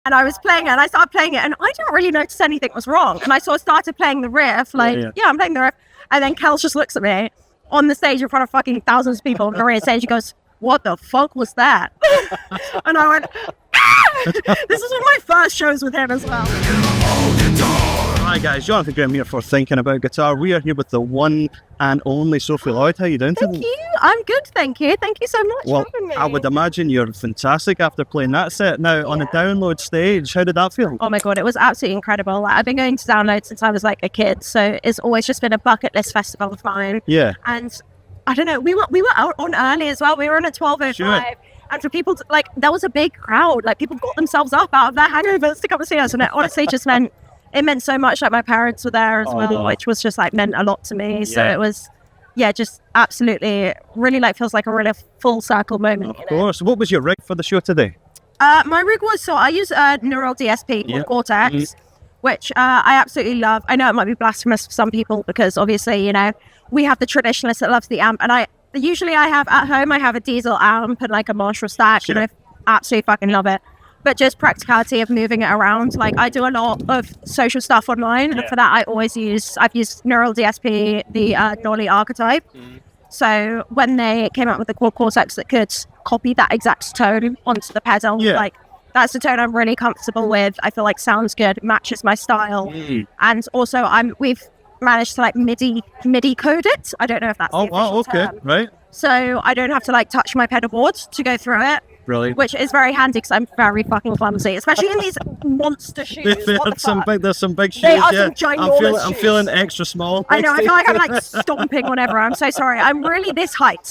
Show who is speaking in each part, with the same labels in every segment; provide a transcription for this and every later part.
Speaker 1: And I was playing it, and I started playing it, and I didn't really notice anything was wrong. And I sort of started playing the riff, like, yeah, I'm playing the riff. And then Kels just looks at me on the stage in front of fucking thousands of people on the stage. He goes, "What the fuck was that?" And I went, ah! This is one of my first shows with him as well.
Speaker 2: Hi guys, Jonathan Graham here for Thinking About Guitar. We are here with the one and only Sophie Lloyd. How are you doing today?
Speaker 1: Thank you. I'm good, thank you. Thank you so much for having me.
Speaker 2: I would imagine you're fantastic after playing that set. Now, on a download stage, how did that feel?
Speaker 1: Oh my God, it was absolutely incredible. Like, I've been going to download since I was like a kid, so it's always just been a bucket list festival of mine.
Speaker 2: Yeah.
Speaker 1: And I don't know, we were out on early as well. We were on at 12:05.
Speaker 2: Sure.
Speaker 1: And for people to, like, there was a big crowd. Like, people got themselves up out of their hangovers to come and see us. And it honestly just meant so much. Like, my parents were there as well, which was just like meant a lot to me. So it was, just absolutely really like feels like a really full circle moment.
Speaker 2: Of course. What was your rig for the show today?
Speaker 1: My rig was, so I use neural DSP Quad Cortex, which I absolutely love. I know it might be blasphemous for some people because obviously, you know, we have the traditionalist that loves the amp, and I have at home, I have a diesel amp and like a Marshall stack, and I absolutely fucking love it. But just practicality of moving it around, like I do a lot of social stuff online, and for that I've used Neural DSP, the Nolly archetype. So when they came out with the Quad Cortex that could copy that exact tone onto the pedal, like that's the tone I'm really comfortable with. I feel like sounds good, matches my style, and also we've managed to like MIDI code it. I don't know if that's the official term.
Speaker 2: Right.
Speaker 1: So I don't have to like touch my pedal board to go through it.
Speaker 2: Brilliant.
Speaker 1: Which is very handy because I'm very fucking clumsy, especially in these monster shoes.
Speaker 2: There's some big shoes.
Speaker 1: They are some ginormous shoes.
Speaker 2: I'm feeling extra small.
Speaker 1: I know. I feel like I'm like stomping whenever. I'm so sorry. I'm really this height.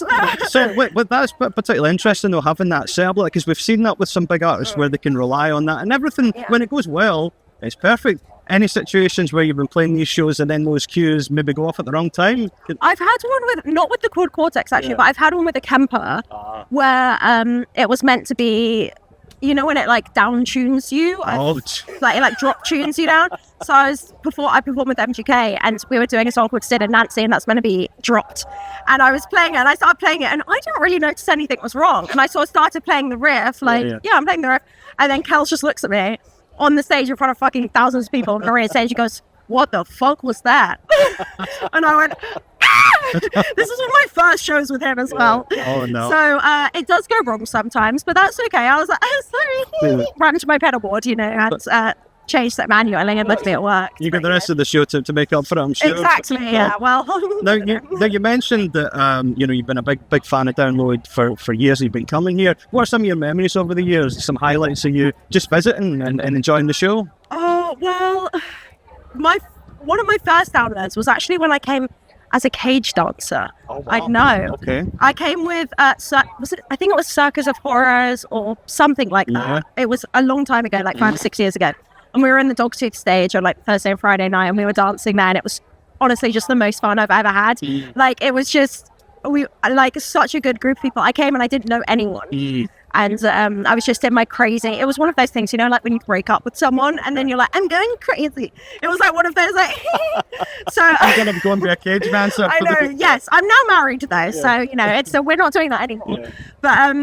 Speaker 2: So wait, but that's particularly interesting though, having that setup, because we've seen that with some big artists where they can rely on that and everything. When it goes well, it's perfect. Any situations where you've been playing these shows and then those cues maybe go off at the wrong time?
Speaker 1: I've had one not with the Quad Cortex actually, but I've had one with a Kemper where it was meant to be, you know, when it like down tunes you, like it like drop tunes you down. So I performed with MGK and we were doing a song called Sid and Nancy, and that's meant to be dropped. And I was playing it and I started playing it and I didn't really notice anything was wrong. And I sort of started playing the riff, like, I'm playing the riff. And then Kels just looks at me on the stage in front of fucking thousands of people on the stage. He goes, "What the fuck was that?" And I went, ah! This is one of my first shows with him as well.
Speaker 2: Oh no.
Speaker 1: So it does go wrong sometimes, but that's okay. I was like, sorry. Ran into my pedal board, you know, and changed that manually and left me at work.
Speaker 2: You got the rest of the show to make up for it, I'm sure.
Speaker 1: Exactly, yeah. Well,
Speaker 2: now you mentioned that you know, you've been a big fan of Download for years. You've been coming here. What are some of your memories over the years? Some highlights of you just visiting and enjoying the show?
Speaker 1: Oh well, one of my first downloads was actually when I came as a cage dancer.
Speaker 2: Oh, wow.
Speaker 1: I know.
Speaker 2: Okay.
Speaker 1: I came with I think it was Circus of Horrors or something like that. It was a long time ago, like 5 or 6 years ago. And we were in the Dogtooth stage on like Thursday and Friday night, and we were dancing there, and it was honestly just the most fun I've ever had. Like it was just such a good group of people. I came and I didn't know anyone. And I was just in my crazy. It was one of those things, you know, like when you break up with someone and then you're like, I'm going crazy. It was like one of those, like, so
Speaker 2: I'm gonna go and be a cage dancer.
Speaker 1: I know. Yes, I'm now married though, so you know, we're not doing that anymore. But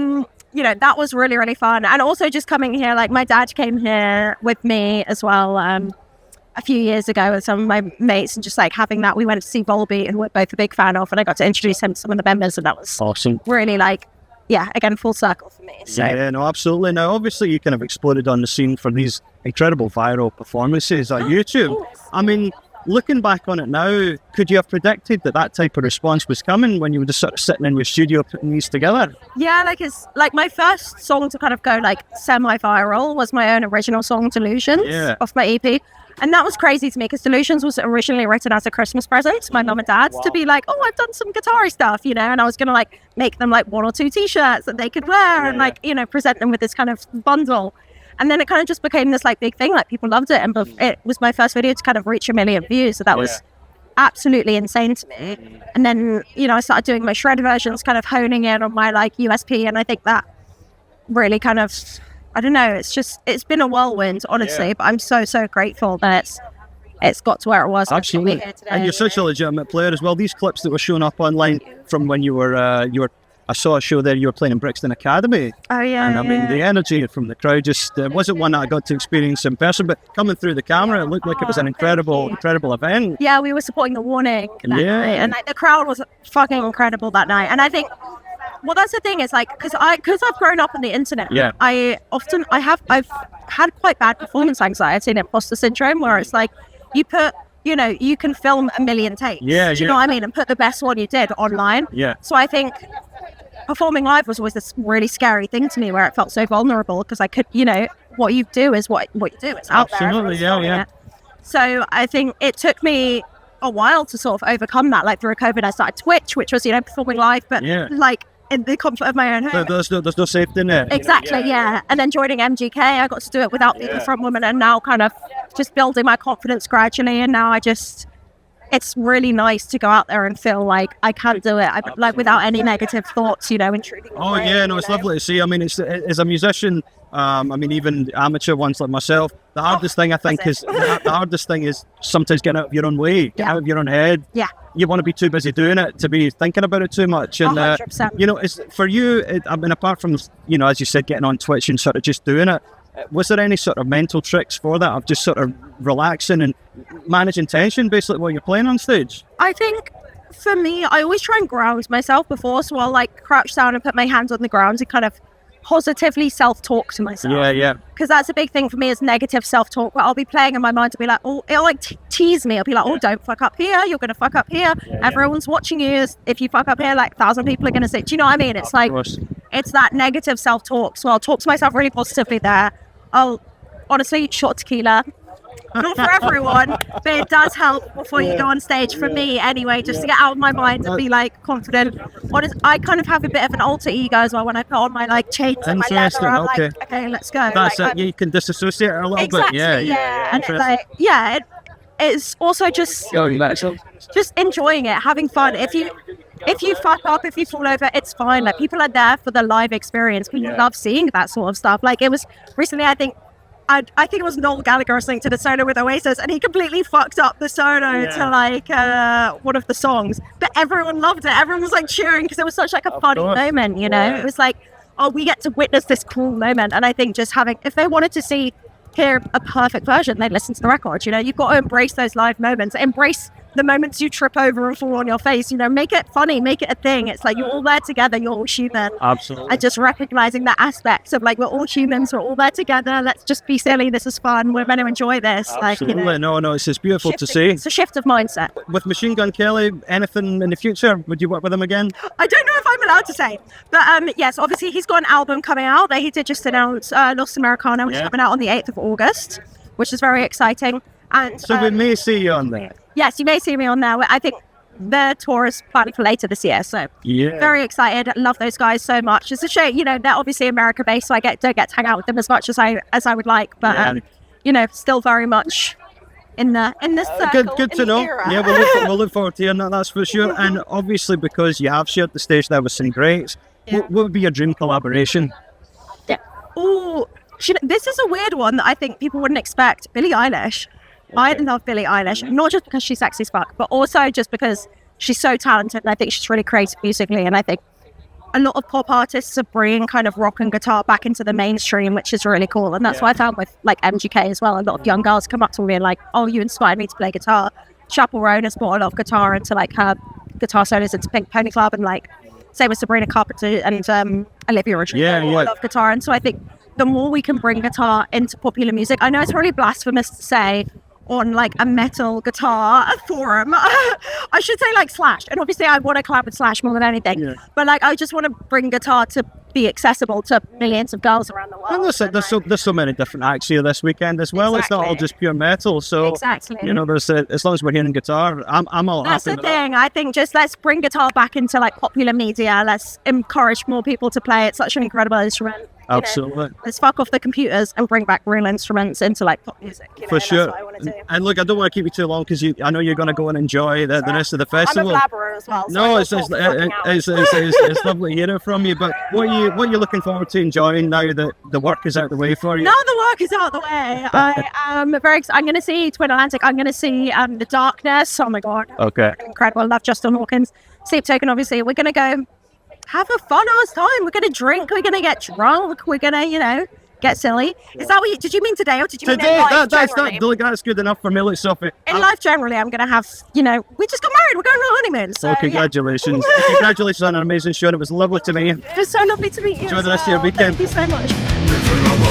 Speaker 1: you know, that was really, really fun. And also just coming here, like my dad came here with me as well a few years ago with some of my mates, and just like having that, we went to see Volbeat, who we're both a big fan of, and I got to introduce him to some of the members, and that was
Speaker 2: awesome.
Speaker 1: Really like, again, full circle for me. So.
Speaker 2: Yeah, no, absolutely. Now, obviously, you kind of exploded on the scene for these incredible viral performances on YouTube. I mean, looking back on it now, could you have predicted that type of response was coming when you were just sort of sitting in your studio putting these together?
Speaker 1: Yeah, like it's like my first song to kind of go like semi-viral was my own original song, Delusions, off my EP. And that was crazy to me because Delusions was originally written as a Christmas present to my mum and dad to be like, oh, I've done some guitar stuff, you know, and I was going to like make them like 1 or 2 t-shirts that they could wear and like, you know, present them with this kind of bundle. And then it kind of just became this like big thing, like people loved it. And it was my first video to kind of reach 1 million views. So that was absolutely insane to me. And then, you know, I started doing my shred versions, kind of honing in on my like USP. And I think that really kind of, I don't know, it's been a whirlwind, honestly, but I'm so grateful that it's got to where it was.
Speaker 2: Absolutely. Here today, and you're such a legitimate player as well. These clips that were showing up online from when you were I saw a show there. You were playing in Brixton Academy.
Speaker 1: Oh yeah.
Speaker 2: And I mean, the energy from the crowd just wasn't one that I got to experience in person, but coming through the camera, it looked like it was an incredible event.
Speaker 1: Yeah, we were supporting the Warning that night, and like, the crowd was fucking incredible that night. And I think, well, that's the thing is like, because I've grown up on the internet.
Speaker 2: Yeah.
Speaker 1: I've had quite bad performance anxiety and imposter syndrome, where it's like you put. You can film a million takes.
Speaker 2: Yeah,
Speaker 1: do you know what I mean? And put the best one you did online.
Speaker 2: Yeah.
Speaker 1: So I think performing live was always this really scary thing to me, where it felt so vulnerable because I could, what you do is what you do. It's out there.
Speaker 2: Absolutely, yeah.
Speaker 1: So I think it took me a while to sort of overcome that. Like through COVID, I started Twitch, which was, performing live, but like in the comfort of my own home.
Speaker 2: There's no safety in it.
Speaker 1: Exactly, yeah. And then joining MGK, I got to do it without being the front woman, and now kind of just building my confidence gradually. And now it's really nice to go out there and feel like I can do it, like without any negative thoughts, intruding.
Speaker 2: Oh yeah, no, it's lovely to see. I mean, it's as a musician, I mean, even amateur ones like myself, the hardest thing I think is the hardest thing is sometimes getting out of your own way, get out of your own head.
Speaker 1: Yeah.
Speaker 2: You want to be too busy doing it to be thinking about it too much. And
Speaker 1: 100%.
Speaker 2: It's for you. I mean, apart from as you said, getting on Twitch and sort of just doing it. Was there any sort of mental tricks for that of just sort of relaxing and managing tension, basically, while you're playing on stage?
Speaker 1: I think for me, I always try and ground myself before, so I'll like crouch down and put my hands on the ground and kind of positively self-talk to myself.
Speaker 2: Yeah.
Speaker 1: Because that's a big thing for me is negative self-talk. But I'll be playing in my mind to be like, oh, it'll like tease me. I'll be like, oh, don't fuck up here. You're going to fuck up here. Everyone's watching you. If you fuck up here, like 1,000 people are going to say, do you know what I mean? It's like, it's that negative self-talk. So I'll talk to myself really positively there. I'll honestly shot tequila. Not for everyone, but it does help before you go on stage. For me, anyway, just to get out of my mind and be like confident. I kind of have a bit of an alter ego as well when I put on my like chains and my leather. I'm like, okay, let's go.
Speaker 2: That's
Speaker 1: like,
Speaker 2: it. You can disassociate a little
Speaker 1: exactly,
Speaker 2: bit.
Speaker 1: Yeah. And it's also just enjoying it, having fun. If you fuck up, if you fall over, it's fine. Like people are there for the live experience. People love seeing that sort of stuff. Like it was recently, I think it was Noel Gallagher listening to the solo with Oasis, and he completely fucked up the solo to like one of the songs. But everyone loved it. Everyone was like cheering because it was such like a funny moment, It was like, oh, we get to witness this cool moment. And I think just if they wanted to hear a perfect version, they'd listen to the record. You've got to embrace those live moments. Embrace the moments you trip over and fall on your face. Make it funny, make it a thing. It's like you're all there together, you're all human.
Speaker 2: Absolutely.
Speaker 1: And just recognizing that aspect of like we're all humans, we're all there together, let's just be silly, this is fun, we're meant to enjoy this.
Speaker 2: Absolutely. No, it's just beautiful to see.
Speaker 1: It's a shift of mindset.
Speaker 2: With Machine Gun Kelly, anything in the future? Would you work with him again?
Speaker 1: I don't know if I'm allowed to say, but yes, obviously he's got an album coming out that he did just announce, Los Americana, which is coming out on the 8th of August, which is very exciting. And
Speaker 2: so we may see you on there.
Speaker 1: Yes, you may see me on there. I think the tour is planned for later this year, so very excited. Love those guys so much. It's a shame, they're obviously America based, so I don't get to hang out with them as much as I would like. But still very much in the circle.
Speaker 2: Good to know. Era. Yeah, we'll look forward to hearing that. That's for sure. And obviously, because you have shared the stage there with some greats, what would be your dream collaboration?
Speaker 1: Yeah. Oh, this is a weird one that I think people wouldn't expect. Billie Eilish. I love Billie Eilish, not just because she's sexy as fuck, but also just because she's so talented, and I think she's really creative musically. And I think a lot of pop artists are bringing kind of rock and guitar back into the mainstream, which is really cool. And that's what I found with like MGK as well. A lot of young girls come up to me and like, oh, you inspired me to play guitar. Chapel Roan has brought a lot of guitar into like her guitar solos into Pink Pony Club, and like same with Sabrina Carpenter and Olivia Rodrigo. I love guitar, and so I think the more we can bring guitar into popular music, I know it's really blasphemous to say on like a metal guitar forum. I should say like Slash, and obviously I want to collab with Slash more than anything, but like I just want to bring guitar to be accessible to millions of girls around the world.
Speaker 2: And listen, there's so many different acts here this weekend as well. It's not all just pure metal, so there's as long as we're hearing guitar, I'm all
Speaker 1: that's
Speaker 2: happy
Speaker 1: the
Speaker 2: with
Speaker 1: thing.
Speaker 2: that.
Speaker 1: I think just let's bring guitar back into like popular media. Let's encourage more people to play. It's such an incredible instrument.
Speaker 2: Absolutely.
Speaker 1: Let's fuck off the computers and bring back real instruments into like pop music.
Speaker 2: For sure.
Speaker 1: That's what I want to do.
Speaker 2: And look, I don't want to keep you too long because I know you're going to go and enjoy the rest of the festival.
Speaker 1: I'm a blabberer as well. So
Speaker 2: no, it's lovely hearing from you. But what are you looking forward to enjoying now that the work is out the way for you?
Speaker 1: Now the work is out the way. I am very excited. I'm going to see Twin Atlantic. I'm going to see The Darkness. Oh my god.
Speaker 2: Okay.
Speaker 1: Incredible. I love Justin Hawkins. Sleep Token, obviously. We're going to go have a fun ass time. We're going to drink. We're going to get drunk. We're going to, you know, get silly. Is that what did you mean today, or did you mean in life generally?
Speaker 2: That's good enough for me. Look, Sophie.
Speaker 1: In life generally, I'm going to have, you know, we just got married. We're going on a honeymoon. So,
Speaker 2: congratulations. Congratulations on an amazing show. It was lovely to meet you.
Speaker 1: It was so lovely to meet you.
Speaker 2: Enjoy the rest of your weekend.
Speaker 1: Thank you so much.